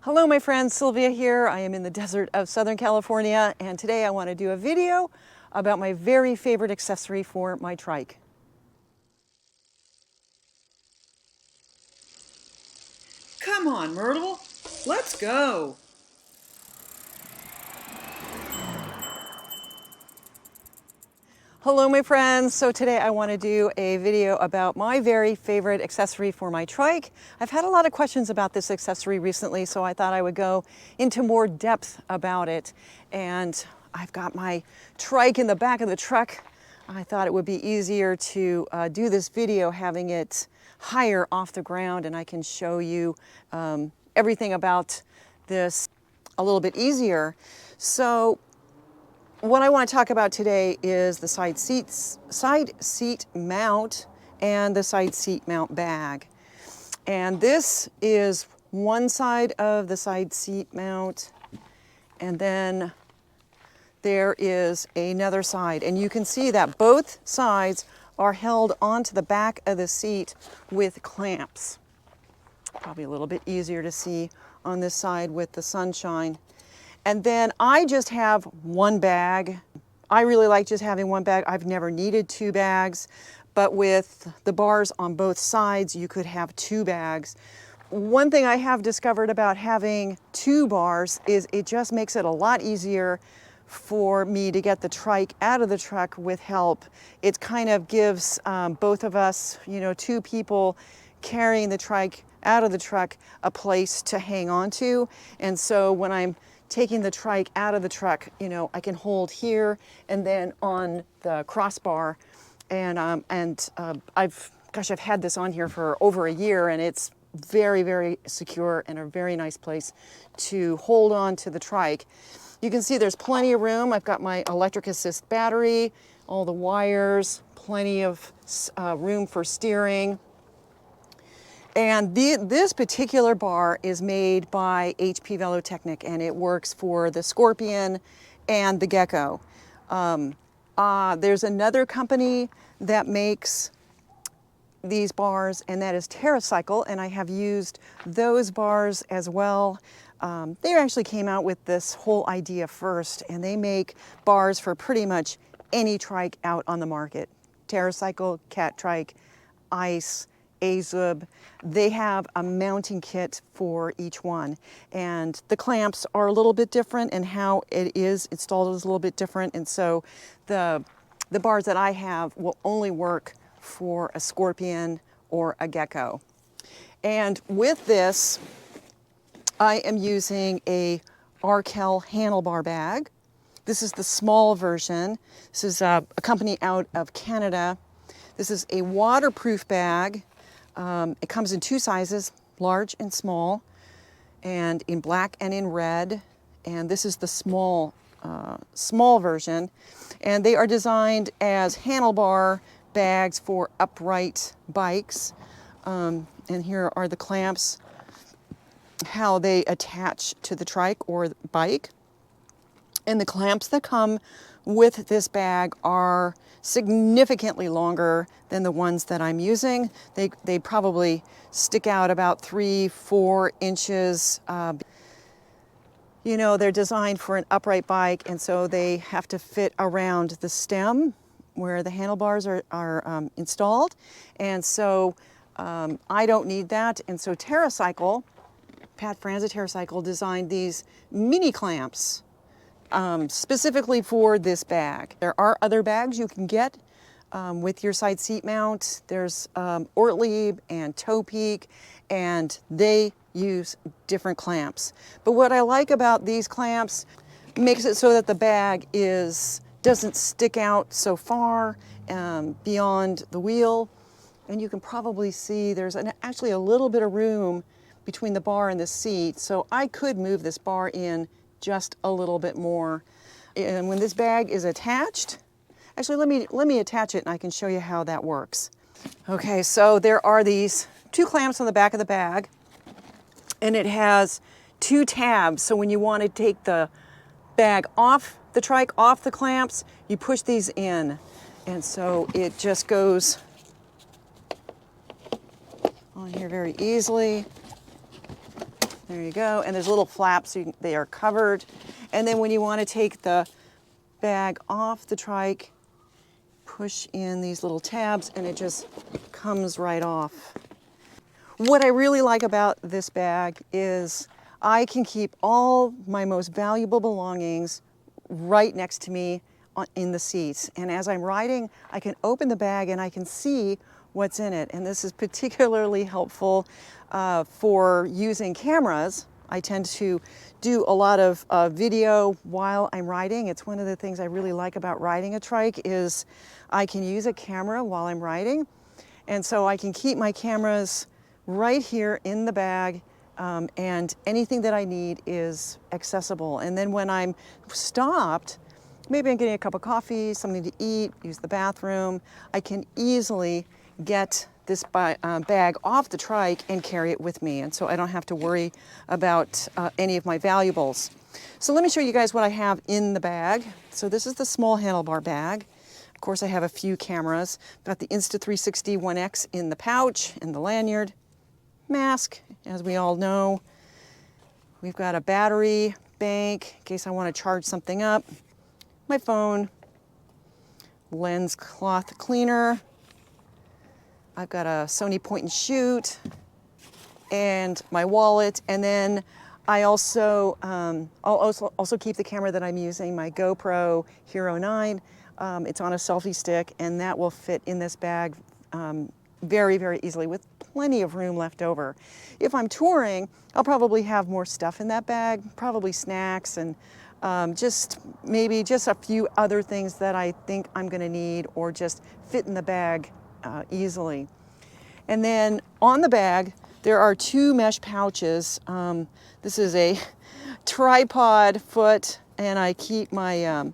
Hello my friends, Sylvia here. I am in the desert of Southern California, and today I want to do a video about my very favorite accessory for my trike. Come on, Myrtle, let's go. Hello my friends, so today I want to do a video about my very favorite accessory for my trike. I've had a lot of questions about this accessory recently, so I thought I would go into more depth about it. And I've got my trike in the back of the truck. I thought it would be easier to do this video having it higher off the ground, and I can show you everything about this a little bit easier. So what I want to talk about today is the side seat mount and the side seat mount bag. And this is one side of the side seat mount, and then there is another side. And you can see that both sides are held onto the back of the seat with clamps. Probably a little bit easier to see on this side with the sunshine. And then I just have one bag. I really like just having one bag. I've never needed two bags, but with the bars on both sides, you could have two bags. One thing I have discovered about having two bars is it just makes it a lot easier for me to get the trike out of the truck with help. It kind of gives both of us, two people carrying the trike out of the truck, a place to hang on to. And so when I'm taking the trike out of the truck, I can hold here and then on the crossbar. And I've had this on here for over a year, and it's very, very secure and a very nice place to hold on to the trike. You can see there's plenty of room. I've got my electric assist battery, all the wires, plenty of room for steering. And this particular bar is made by HP Velotechnic, and it works for the Scorpion and the Gecko. There's another company that makes these bars, and that is TerraCycle, and I have used those bars as well. They actually came out with this whole idea first, and they make bars for pretty much any trike out on the market. TerraCycle, Cat Trike, Ice, Azub. They have a mounting kit for each one, and the clamps are a little bit different, and how it is installed is a little bit different. And so the bars that I have will only work for a Scorpion or a Gecko. And with this, I am using a Arkel handlebar bag. This is the small version. This is a company out of Canada. This is a waterproof bag. It comes in two sizes, large and small, and in black and in red. And this is the small version. And they are designed as handlebar bags for upright bikes. And here are the clamps, how they attach to the trike or bike. And the clamps that come with this bag are significantly longer than the ones that I'm using. They probably stick out about 3-4 inches. They're designed for an upright bike, and so they have to fit around the stem where the handlebars are installed. And so I don't need that. And so TerraCycle, Pat Franz at TerraCycle, designed these mini clamps specifically for this bag. There are other bags you can get with your side seat mount. There's Ortlieb and Toe Peak, and they use different clamps. But what I like about these clamps makes it so that the bag doesn't stick out so far beyond the wheel. And you can probably see there's actually a little bit of room between the bar and the seat, so I could move this bar in just a little bit more. And when this bag is attached, actually let me attach it and I can show you how that works. Okay, so there are these two clamps on the back of the bag, and it has two tabs. So when you want to take the bag off the trike, off the clamps, you push these in. And so it just goes on here very easily. There you go. And there's little flaps, so they are covered. And then when you want to take the bag off the trike, push in these little tabs and it just comes right off. What I really like about this bag is I can keep all my most valuable belongings right next to me in the seats. And as I'm riding, I can open the bag and I can see what's in it. And this is particularly helpful for using cameras. I tend to do a lot of video while I'm riding. It's one of the things I really like about riding a trike is I can use a camera while I'm riding. And so I can keep my cameras right here in the bag, and anything that I need is accessible. And then when I'm stopped, maybe I'm getting a cup of coffee, something to eat, use the bathroom, I can easily get this bag off the trike and carry it with me. And so I don't have to worry about any of my valuables. So let me show you guys what I have in the bag. So this is the small handlebar bag. Of course, I have a few cameras. Got the Insta360 1X in the pouch and the lanyard. Mask, as we all know. We've got a battery bank in case I want to charge something up. My phone, lens cloth cleaner. I've got a Sony point and shoot, and my wallet, and then I also I'll also keep the camera that I'm using, my GoPro Hero 9. It's on a selfie stick, and that will fit in this bag very, very easily with plenty of room left over. If I'm touring, I'll probably have more stuff in that bag, probably snacks and maybe just a few other things that I think I'm gonna need or just fit in the bag easily. And then on the bag, there are two mesh pouches. This is a tripod foot, and I keep my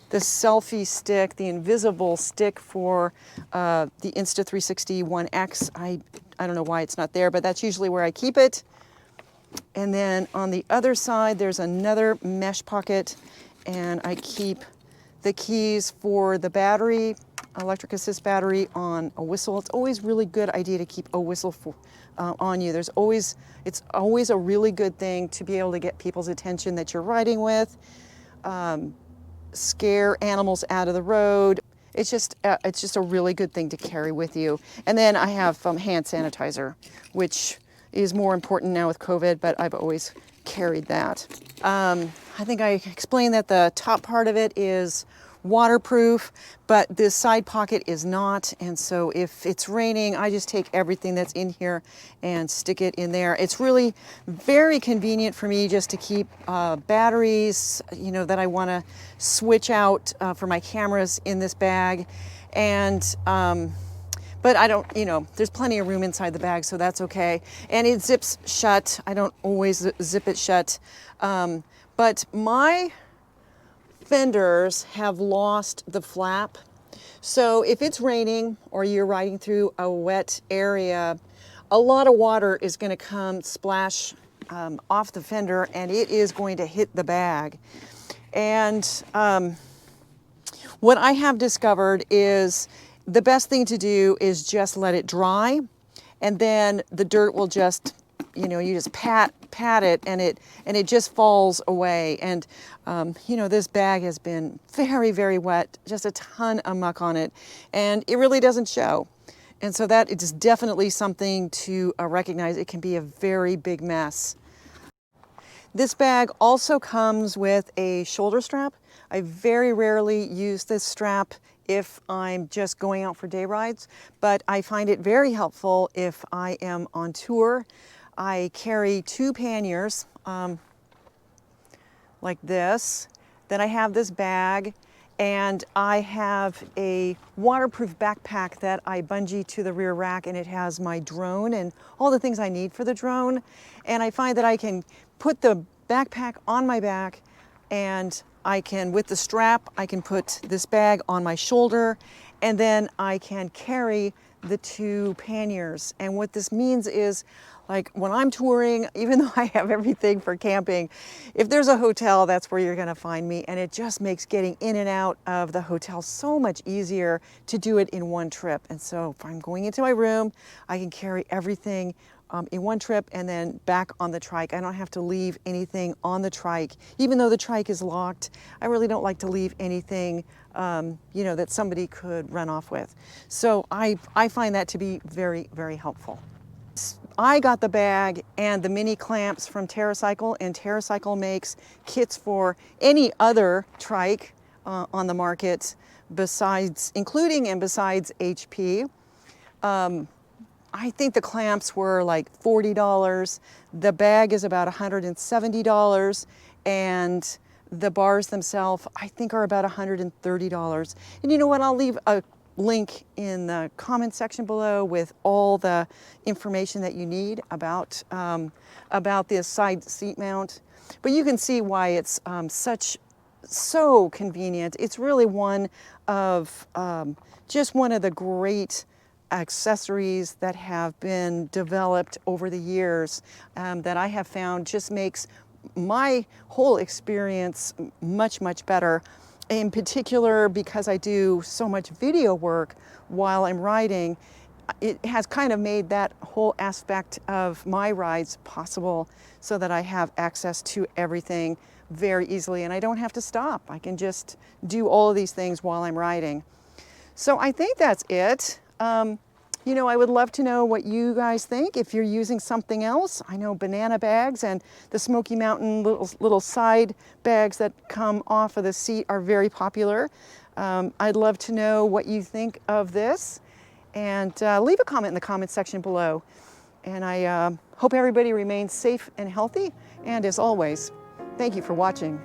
the selfie stick, the invisible stick for the Insta360 1X. I don't know why it's not there, but that's usually where I keep it. And then on the other side, there's another mesh pocket, and I keep the keys for the battery, electric assist battery, on a whistle. It's always really good idea to keep a whistle on you. It's always a really good thing to be able to get people's attention that you're riding with, scare animals out of the road. It's just a really good thing to carry with you. And then I have hand sanitizer, which is more important now with COVID, but I've always carried that. I think I explained that the top part of it is waterproof, but this side pocket is not. And so if it's raining, I just take everything that's in here and stick it in there. It's really very convenient for me just to keep batteries, that I want to switch out for my cameras in this bag. And but I don't, there's plenty of room inside the bag, so that's okay. And it zips shut. I don't always zip it shut. But my fenders have lost the flap. So if it's raining or you're riding through a wet area, a lot of water is going to come splash off the fender, and it is going to hit the bag. And what I have discovered is the best thing to do is just let it dry, and then the dirt will just, you just pat it, and it just falls away. And this bag has been very, very wet, just a ton of muck on it, and it really doesn't show. And so that is definitely something to recognize. It can be a very big mess. This bag also comes with a shoulder strap. I very rarely use this strap if I'm just going out for day rides, but I find it very helpful if I am on tour. I carry two panniers like this. Then I have this bag, and I have a waterproof backpack that I bungee to the rear rack, and it has my drone and all the things I need for the drone. And I find that I can put the backpack on my back, and with the strap, I can put this bag on my shoulder, and then I can carry the two panniers. And what this means is, like when I'm touring, even though I have everything for camping, if there's a hotel, that's where you're gonna find me. And it just makes getting in and out of the hotel so much easier to do it in one trip. And so if I'm going into my room, I can carry everything in one trip and then back on the trike. I don't have to leave anything on the trike. Even though the trike is locked, I really don't like to leave anything you know, that somebody could run off with. So I find that to be very, very helpful. I got the bag and the mini clamps from TerraCycle, and TerraCycle makes kits for any other trike on the market besides, including and besides HP. I think the clamps were like $40. The bag is about $170, and the bars themselves I think are about $130. And you know what, I'll leave a link in the comment section below with all the information that you need about this side seat mount. But you can see why it's so convenient. It's really one of just one of the great accessories that have been developed over the years that I have found just makes my whole experience much, much better. In particular, because I do so much video work while I'm riding, it has kind of made that whole aspect of my rides possible so that I have access to everything very easily and I don't have to stop. I can just do all of these things while I'm riding. So I think that's it. You know, I would love to know what you guys think if you're using something else. I know banana bags and the Smoky Mountain little side bags that come off of the seat are very popular. I'd love to know what you think of this, and leave a comment in the comment section below. And I hope everybody remains safe and healthy. And as always, thank you for watching.